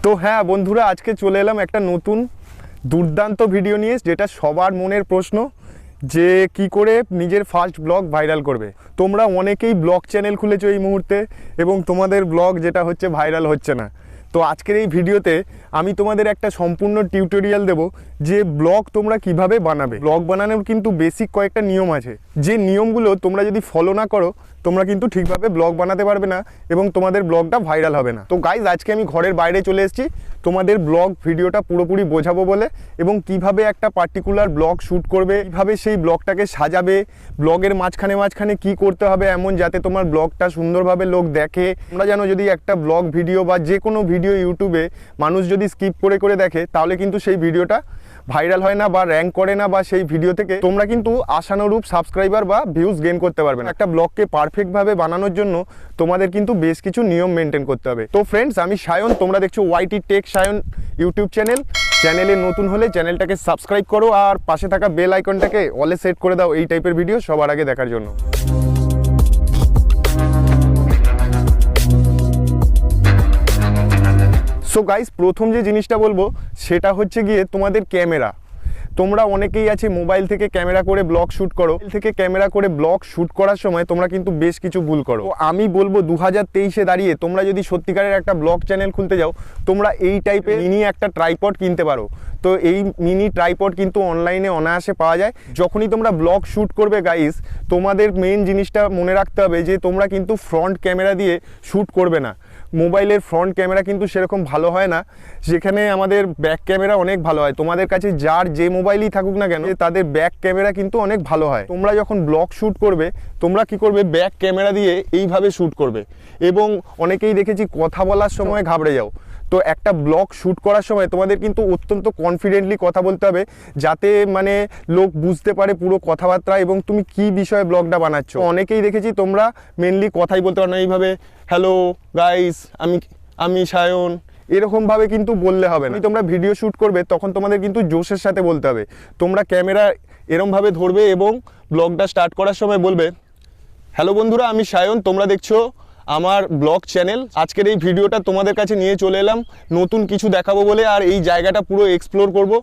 তো হ্যাঁ বন্ধুরা, আজকে চলে এলাম একটা নতুন দুর্দান্ত ভিডিও নিয়ে, যেটা সবার মনের প্রশ্ন যে কি করে নিজের ফার্স্ট ব্লগ ভাইরাল করবে। তোমরা অনেকেই ব্লগ চ্যানেল খুলেছো এই মুহূর্তে এবং তোমাদের ব্লগ যেটা হচ্ছে ভাইরাল হচ্ছে না। তো আজকের এই ভিডিওতে আমি তোমাদের একটা সম্পূর্ণ টিউটোরিয়াল দেব যে ব্লগ তোমরা কিভাবে বানাবে। ব্লগ বানানোর কিন্তু বেসিক কয়েকটা নিয়ম আছে, যে নিয়মগুলো তোমরা যদি ফলো না করো তোমরা কিন্তু ঠিকভাবে ব্লগ বানাতে পারবে না এবং তোমাদের ব্লগটা ভাইরাল হবে না। তো গাইজ, আজকে আমি ঘরের বাইরে চলে এসেছি তোমাদের ব্লগ ভিডিওটা পুরোপুরি বোঝাবো বলে, এবং কিভাবে একটা পার্টিকুলার ব্লগ শ্যুট করবে, কীভাবে সেই ব্লগটাকে সাজাবে, ব্লগের মাঝখানে কি করতে হবে এমন যাতে তোমার ব্লগটা সুন্দরভাবে লোক দেখে। তোমরা জানো, যদি একটা ব্লগ ভিডিও বা যে কোনো ভিডিও ইউটিউবে মানুষ যদি স্কিপ করে দেখে তাহলে কিন্তু সেই ভিডিওটা ভাইরাল হয় না বা র্যাঙ্ক করে না, বা সেই ভিডিও থেকে তোমরা কিন্তু আশানুরূপ সাবস্ক্রাইবার বা ভিউজ গেইন করতে পারবে না। একটা ব্লগকে পারফেক্টভাবে বানানোর জন্য তোমাদের কিন্তু বেশ কিছু নিয়ম মেনটেন করতে হবে। তো ফ্রেন্ডস, আমি সায়ন, তোমরা দেখছো ওয়াইটি টেক সায়ন ইউটিউব চ্যানেলে নতুন হলে চ্যানেলটাকে সাবস্ক্রাইব করো আর পাশে থাকা বেল আইকনটাকে অলে সেট করে দাও এই টাইপের ভিডিও সবার আগে দেখার জন্য। সো গাইস, প্রথম যে জিনিসটা বলবো সেটা হচ্ছে গিয়ে তোমাদের ক্যামেরা। তোমরা অনেকেই আছে মোবাইল থেকে ক্যামেরা করে ব্লগ শ্যুট করো। থেকে ক্যামেরা করে ব্লগ শ্যুট করার সময় তোমরা কিন্তু বেশ কিছু ভুল করো। আমি বলবো 2023-এ দাঁড়িয়ে তোমরা যদি সত্যিকারের একটা ব্লগ চ্যানেল খুলতে যাও, তোমরা এই টাইপের মিনি একটা ট্রাইপড কিনতে পারো। তো এই মিনি ট্রাইপড কিন্তু অনলাইনে অনায়াসে পাওয়া যায়। যখনই তোমরা ব্লগ শ্যুট করবে গাইস, তোমাদের মেন জিনিসটা মনে রাখতে হবে যে তোমরা কিন্তু ফ্রন্ট ক্যামেরা দিয়ে শ্যুট করবে না। মোবাইলের ফ্রন্ট ক্যামেরা কিন্তু সেরকম ভালো হয় না, যেখানে আমাদের ব্যাক ক্যামেরা অনেক ভালো হয়। তোমাদের কাছে যার যে মোবাইলই থাকুক না কেন, তাদের ব্যাক ক্যামেরা কিন্তু অনেক ভালো হয়। তোমরা যখন ব্লগ শ্যুট করবে তোমরা কি করবে, ব্যাক ক্যামেরা দিয়ে এইভাবে শ্যুট করবে। এবং অনেকেই দেখেছি কথা বলার সময় ঘাবড়ে যাও। তো একটা ব্লগ শ্যুট করার সময় তোমাদের কিন্তু অত্যন্ত কনফিডেন্টলি কথা বলতে হবে, যাতে মানে লোক বুঝতে পারে পুরো কথাবার্তা এবং তুমি কি বিষয়ে ব্লগটা বানাচ্ছ। অনেকেই দেখেছি তোমরা মেনলি কথাই বলতে পারো না, এইভাবে হ্যালো গাইস আমি সায়ন এরকমভাবে কিন্তু বললে হবে না। তোমরা ভিডিও শ্যুট করবে তখন তোমাদের কিন্তু জোশের সাথে বলতে হবে। তোমরা ক্যামেরা এরমভাবে ধরবে এবং ব্লগটা স্টার্ট করার সময় বলবে, হ্যালো বন্ধুরা, আমি সায়ন, তোমরা দেখছো আমার ব্লগ চ্যানেল। আজকের এই ভিডিওটা তোমাদের কাছে নিয়ে চলে এলাম নতুন কিছু দেখাবো বলে, আর এই জায়গাটা পুরো এক্সপ্লোর করব।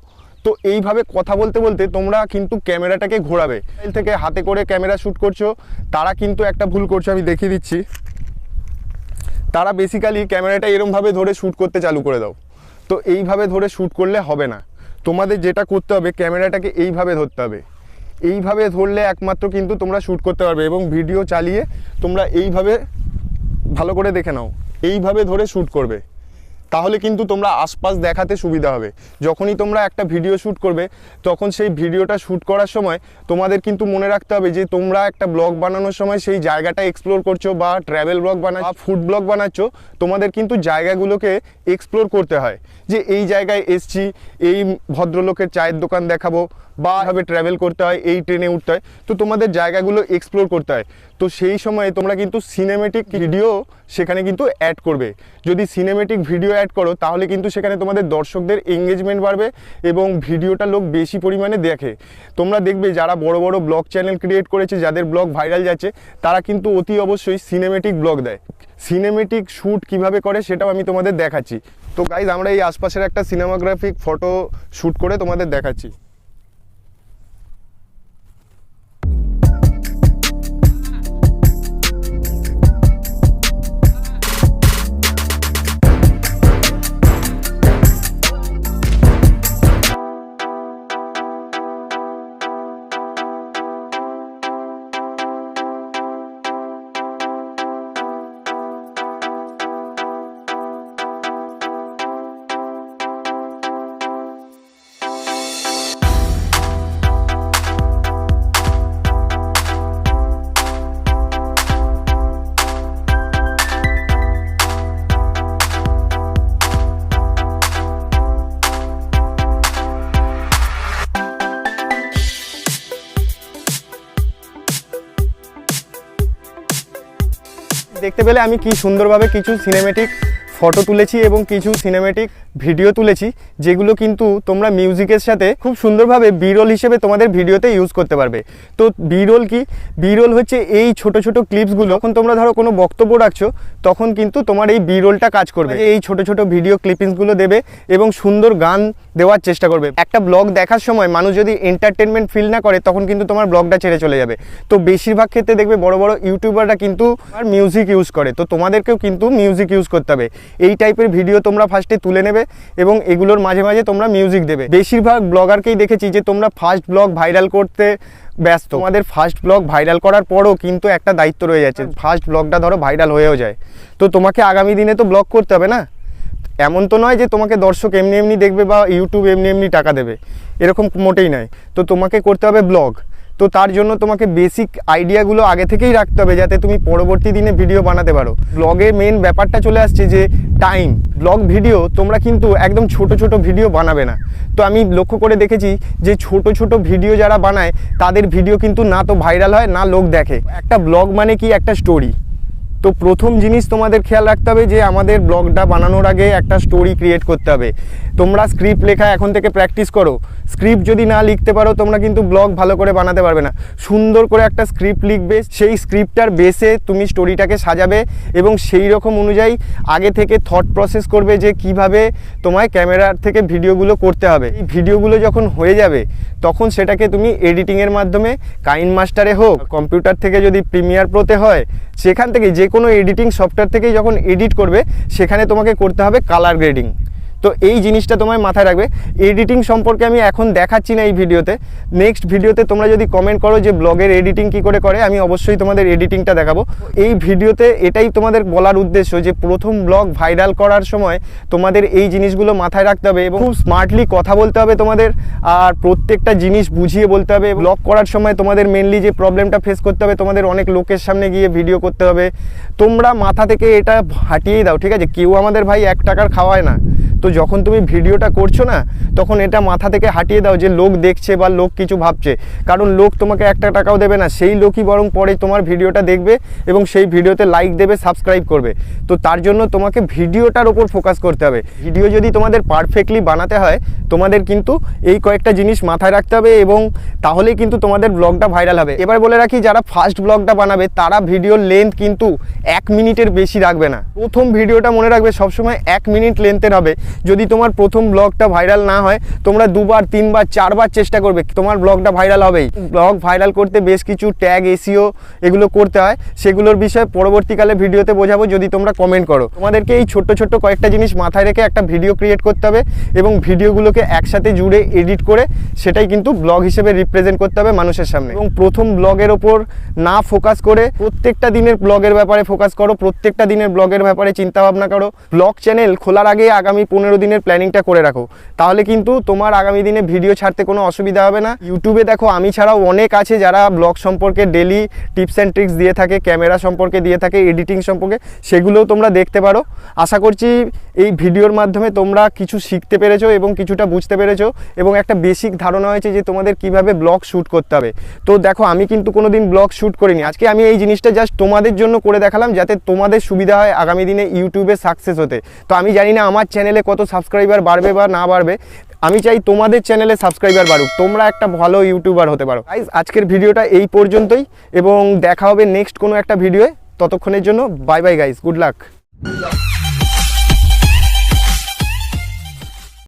তো এইভাবে কথা বলতে বলতে তোমরা কিন্তু ক্যামেরাটাকে ঘোরাবে। মোবাইল থেকে হাতে করে ক্যামেরা শ্যুট করছো, তারা কিন্তু একটা ভুল করছো, আমি দেখিয়ে দিচ্ছি। তারা বেসিক্যালি ক্যামেরাটা এরমভাবে ধরে শ্যুট করতে চালু করে দাও। তো এইভাবে ধরে শ্যুট করলে হবে না। তোমাদের যেটা করতে হবে, ক্যামেরাটাকে এইভাবে ধরতে হবে। এইভাবে ধরলে একমাত্র কিন্তু তোমরা শ্যুট করতে পারবে। এবং ভিডিও চালিয়ে তোমরা এইভাবে ভালো করে দেখে নাও, এইভাবে ধরে শ্যুট করবে, তাহলে কিন্তু তোমরা আশপাশ দেখাতে সুবিধা হবে। যখনই তোমরা একটা ভিডিও শ্যুট করবে তখন সেই ভিডিওটা শ্যুট করার সময় তোমাদের কিন্তু মনে রাখতে হবে যে তোমরা একটা ব্লগ বানানোর সময় সেই জায়গাটা এক্সপ্লোর করছো, বা ট্র্যাভেল ব্লগ বানাচ্ছো, ফুড ব্লগ বানাচ্ছো, তোমাদের কিন্তু জায়গাগুলোকে এক্সপ্লোর করতে হয়। যে এই জায়গায় এসছি, এই ভদ্রলোকের চায়ের দোকান দেখাবো, বা এভাবে ট্র্যাভেল করতে হয়, এই ট্রেনে উঠতে হয়। তো তোমাদের জায়গাগুলো এক্সপ্লোর করতে হয়। তো সেই সময় তোমরা কিন্তু সিনেমেটিক ভিডিও সেখানে কিন্তু অ্যাড করবে। যদি সিনেমেটিক ভিডিও অ্যাড করো তাহলে কিন্তু সেখানে তোমাদের দর্শকদের এঙ্গেজমেন্ট বাড়বে এবং ভিডিওটা লোক বেশি পরিমাণে দেখে। তোমরা দেখবে যারা বড় বড় ব্লগ চ্যানেল ক্রিয়েট করেছে, যাদের ব্লগ ভাইরাল যাচ্ছে, তারা কিন্তু অতি অবশ্যই সিনেমেটিক ব্লগ দেয়। সিনেমেটিক শ্যুট কিভাবে করে সেটাও আমি তোমাদের দেখাচ্ছি। তো গাইজ, আমরা এই আশপাশের একটা সিনেমাগ্রাফিক ফটো শ্যুট করে তোমাদের দেখাচ্ছি। দেখতে পেলে আমি কি সুন্দরভাবে কিছু সিনেমেটিক ফটো তুলেছি এবং কিছু সিনেমেটিক ভিডিও তুলেছি, যেগুলো কিন্তু তোমরা মিউজিকের সাথে খুব সুন্দরভাবে বিরোল হিসেবে তোমাদের ভিডিওতে ইউজ করতে পারবে। তো বিরোল কি? বিরোল হচ্ছে এই ছোট ছোট ক্লিপসগুলো। যখন তোমরা ধরো কোনো বক্তব্য রাখছো তখন কিন্তু তোমার এই বিরোলটা কাজ করবে। এই ছোট ছোট ভিডিও ক্লিপিংসগুলো দেবে এবং সুন্দর গান দেওয়ার চেষ্টা করবে। একটা ব্লগ দেখার সময় মানুষ যদি এন্টারটেনমেন্ট ফিল না করে তখন কিন্তু তোমার ব্লগটা ছেড়ে চলে যাবে। তো বেশিরভাগ ক্ষেত্রে দেখবে বড় বড় ইউটিউবাররা কিন্তু মিউজিক ইউজ করে, তো তোমাদেরকেও কিন্তু মিউজিক ইউজ করতে হবে। এই টাইপের ভিডিও তোমরা ফার্স্টে তুলে নেবে এবং এগুলোর মাঝে মাঝে তোমরা মিউজিক দেবে। বেশিরভাগ ব্লগারকেই দেখেছি যে তোমরা ফার্স্ট ব্লগ ভাইরাল করতে ব্যস্ত। তোমাদের ফার্স্ট ব্লগ ভাইরাল করার পরও কিন্তু একটা দায়িত্ব রয়ে যাচ্ছে, ফার্স্ট ব্লগটা ধরো ভাইরাল হয়েও যায়, তো তোমাকে আগামী দিনে তো ব্লগ করতে হবে না। এমন তো নয় যে তোমাকে দর্শক এমনি এমনি দেখবে বা ইউটিউব এমনি এমনি টাকা দেবে, এরকম মোটেই নয়। তো তোমাকে করতে হবে ব্লগ। তো তার জন্য তোমাকে বেসিক আইডিয়াগুলো আগে থেকেই রাখতে হবে যাতে তুমি পরবর্তী দিনে ভিডিও বানাতে পারো। ব্লগের মেন ব্যাপারটা চলে আসছে যে টাইম। ব্লগ ভিডিও তোমরা কিন্তু একদম ছোট ছোট ভিডিও বানাবে না। তো আমি লক্ষ্য করে দেখেছি যে ছোট ছোট ভিডিও যারা বানায় তাদের ভিডিও কিন্তু না তো ভাইরাল হয় না লোক দেখে। একটা ব্লগ মানে কি? একটা স্টোরি। তো প্রথম জিনিস তোমাদের খেয়াল রাখতে হবে যে আমাদের ব্লগটা বানানোর আগে একটা স্টোরি ক্রিয়েট করতে হবে। তোমরা স্ক্রিপ্ট লেখা এখন থেকে প্র্যাকটিস করো। স্ক্রিপ্ট যদি না লিখতে পারো তোমরা কিন্তু ব্লগ ভালো করে বানাতে পারবে না। সুন্দর করে একটা স্ক্রিপ্ট লিখবে, সেই স্ক্রিপ্টটার বেসে তুমি স্টোরিটাকে সাজাবে এবং সেই রকম অনুযায়ী আগে থেকে থট প্রসেস করবে যে কিভাবে তোমায় ক্যামেরার থেকে ভিডিওগুলো করতে হবে। এই ভিডিওগুলো যখন হয়ে যাবে তখন সেটাকে তুমি এডিটিংয়ের মাধ্যমে কাইন মাস্টারে হোক, কম্পিউটার থেকে যদি প্রিমিয়ার প্রোতে হয়, সেখান থেকে যে কোনো এডিটিং সফটওয়্যার থেকেই যখন এডিট করবে সেখানে তোমাকে করতে হবে কালার গ্রেডিং। তো এই জিনিসটা তোমায় মাথায় রাখবে। এডিটিং সম্পর্কে আমি এখন দেখাচ্ছি না এই ভিডিওতে, নেক্সট ভিডিওতে তোমরা যদি কমেন্ট করো যে ব্লগের এডিটিং কী করে করে, আমি অবশ্যই তোমাদের এডিটিংটা দেখাবো। এই ভিডিওতে এটাই তোমাদের বলার উদ্দেশ্য যে প্রথম ব্লগ ভাইরাল করার সময় তোমাদের এই জিনিসগুলো মাথায় রাখতে হবে এবং খুব স্মার্টলি কথা বলতে হবে তোমাদের, আর প্রত্যেকটা জিনিস বুঝিয়ে বলতে হবে। ব্লগ করার সময় তোমাদের মেনলি যে প্রবলেমটা ফেস করতে হবে, তোমাদের অনেক লোকের সামনে গিয়ে ভিডিও করতে হবে। তোমরা মাথা থেকে এটা হাঁটিয়েই দাও, ঠিক আছে? কেউ আমাদের ভাই 1 টাকার খাওয়ায় না। তো যখন তুমি ভিডিওটা করছো না তখন এটা মাথা থেকে হাঁটিয়ে দাও যে লোক দেখছে বা লোক কিছু ভাবছে, কারণ লোক তোমাকে 1 টাকাও দেবে না। সেই লোকই বরং পরে তোমার ভিডিওটা দেখবে এবং সেই ভিডিওতে লাইক দেবে, সাবস্ক্রাইব করবে। তো তার জন্য তোমাকে ভিডিওটার ওপর ফোকাস করতে হবে। ভিডিও যদি তোমাদের পারফেক্টলি বানাতে হয় তোমাদের কিন্তু এই কয়েকটা জিনিস মাথায় রাখতে হবে এবং তাহলেই কিন্তু তোমাদের ব্লগটা ভাইরাল হবে। এবার বলে রাখি, যারা ফার্স্ট ব্লগটা বানাবে তারা ভিডিওর লেন্থ কিন্তু 1 মিনিটের বেশি রাখবে না। প্রথম ভিডিওটা মনে রাখবে সবসময় 1 মিনিট লেন্থের হবে। যদি তোমার প্রথম ব্লগটা ভাইরাল না হয় তোমরা 2বার 3বার 4বার চেষ্টা করবে, তোমার ব্লগটা ভাইরাল হবেই। ব্লগ ভাইরাল করতে বেশ কিছু ট্যাগ, এসইও এগুলো করতে হয়, সেগুলোর বিষয়ে পরবর্তীকালে ভিডিওতে বোঝাবো যদি তোমরা কমেন্ট করো। তোমাদেরকে এই ছোট্ট ছোট্ট কয়েকটা জিনিস মাথায় রেখে একটা ভিডিও ক্রিয়েট করতে হবে এবং ভিডিওগুলোকে একসাথে জুড়ে এডিট করে সেটাই কিন্তু ব্লগ হিসেবে রিপ্রেজেন্ট করতে হবে মানুষের সামনে। এবং প্রথম ব্লগের ওপর না ফোকাস করে প্রত্যেকটা দিনের ব্লগের ব্যাপারে ফোকাস করো, প্রত্যেকটা দিনের ব্লগের ব্যাপারে চিন্তা ভাবনা করো। ব্লগ চ্যানেল খোলার আগে আগামী 15 দিনের প্ল্যানিংটা করে রাখো, তাহলে কিন্তু তোমার আগামী দিনে ভিডিও ছাড়তে কোনো অসুবিধা হবে না। ইউটিউবে দেখো আমি ছাড়াও অনেক আছে যারা ব্লগ সম্পর্কে ডেলি টিপস অ্যান্ড ট্রিক্স দিয়ে থাকে, ক্যামেরা সম্পর্কে দিয়ে থাকে, এডিটিং সম্পর্কে, সেগুলোও তোমরা দেখতে পারো। আশা করছি এই ভিডিওর মাধ্যমে তোমরা কিছু শিখতে পেরেছো এবং কিছুটা বুঝতে পেরেছো এবং একটা বেসিক ধারণা হয়েছে যে তোমাদের কিভাবে ব্লগ শ্যুট করতে হবে। তো দেখো আমি কিন্তু কোনোদিন ব্লগ শ্যুট করিনি, আজকে আমি এই জিনিসটা জাস্ট তোমাদের জন্য করে দেখালাম যাতে তোমাদের সুবিধা হয় আগামী দিনে ইউটিউবে সাকসেস হতে। তো আমি জানি না আমার চ্যানেলে কত সাবস্ক্রাইবার বাড়বে বা না বাড়বে, আমি চাই তোমাদের চ্যানেলে সাবস্ক্রাইবার বাড়ুক, তোমরা একটা ভালো ইউটিউবার হতে পারো। গাইস আজকের ভিডিওটা এই পর্যন্তই এবং দেখা হবে নেক্সট কোনো একটা ভিডিওয়ে। ততক্ষণের জন্য bye bye guys, good luck.